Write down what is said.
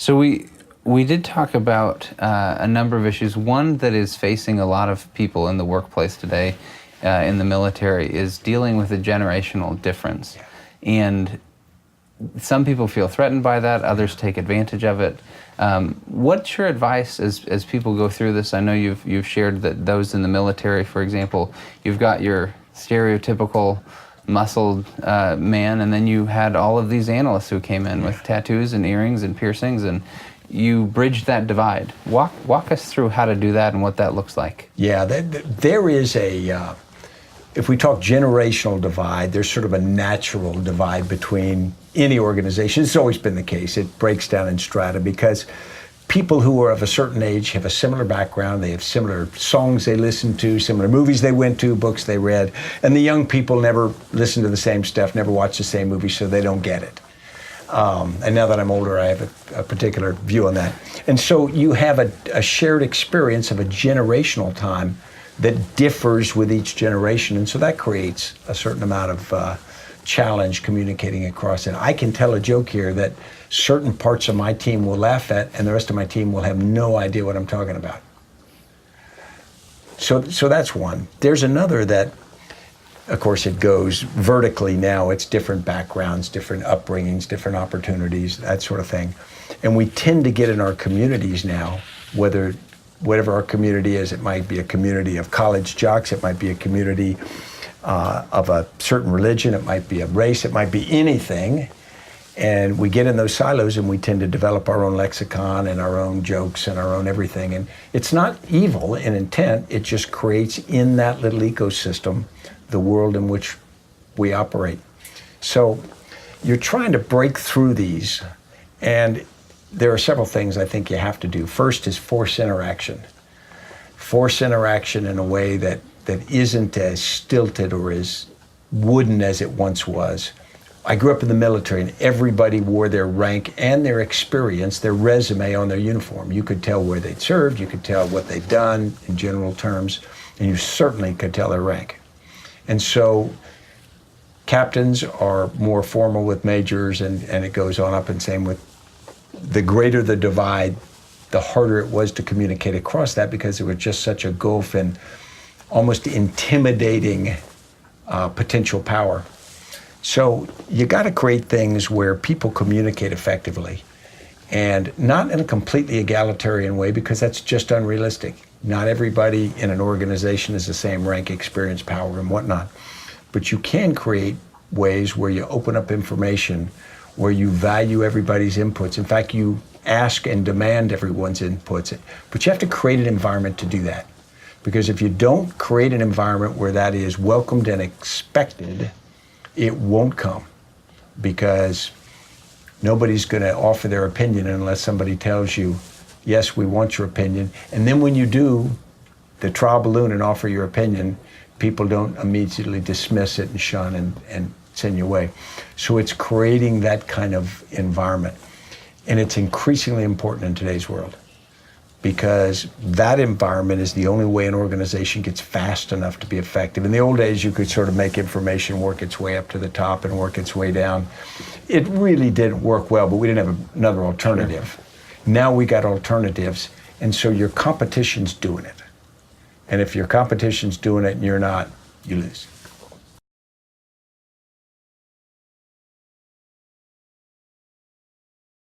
So we did talk about a number of issues. One that is facing a lot of people in the workplace today, in the military, is dealing with a generational difference. Yeah. And some people feel threatened by that, others take advantage of it. What's your advice as people go through this? I know you've shared that those in the military, for example, you've got your stereotypical muscled man, and then you had all of these analysts who came in with tattoos and earrings and piercings, and you bridged that divide. Walk us through how to do that and what that looks like. Yeah, there is a, if we talk generational divide, there's sort of a natural divide between any organization. It's always been the case. It breaks down in strata because people who are of a certain age have a similar background, they have similar songs they listen to, similar movies they went to, books they read, and the young people never listen to the same stuff, never watch the same movies, so they don't get it. And now that I'm older, I have a particular view on that. And so you have a shared experience of a generational time that differs with each generation, and so that creates a certain amount of challenge communicating across it. I can tell a joke here that certain parts of my team will laugh at, and the rest of my team will have no idea what I'm talking about. So that's one. There's another that, of course, it goes vertically now. It's different backgrounds, different upbringings, different opportunities, that sort of thing. And we tend to get in our communities now, whatever our community is, it might be a community of college jocks, it might be a community of a certain religion, it might be a race, it might be anything. And we get in those silos and we tend to develop our own lexicon and our own jokes and our own everything. And it's not evil in intent, it just creates in that little ecosystem the world in which we operate. So you're trying to break through these, and there are several things I think you have to do. First is force interaction. Force interaction in a way that isn't as stilted or as wooden as it once was. I grew up in the military, and everybody wore their rank and their experience, their resume on their uniform. You could tell where they'd served, you could tell what they'd done in general terms, and you certainly could tell their rank. And so captains are more formal with majors, and it goes on up, and same with the greater the divide, the harder it was to communicate across that because there was just such a gulf and almost intimidating potential power. So you got to create things where people communicate effectively, and not in a completely egalitarian way because that's just unrealistic. Not everybody in an organization is the same rank, experience, power, and whatnot. But you can create ways where you open up information, where you value everybody's inputs. In fact, you ask and demand everyone's inputs. But you have to create an environment to do that. Because if you don't create an environment where that is welcomed and expected, it won't come. Because nobody's going to offer their opinion unless somebody tells you, yes, we want your opinion. And then when you do the trial balloon and offer your opinion, people don't immediately dismiss it and shun and send you away. So it's creating that kind of environment. And it's increasingly important in today's world because that environment is the only way an organization gets fast enough to be effective. In the old days, you could sort of make information work its way up to the top and work its way down. It really didn't work well, but we didn't have another alternative. Now we got alternatives, and so your competition's doing it. And if your competition's doing it and you're not, you lose.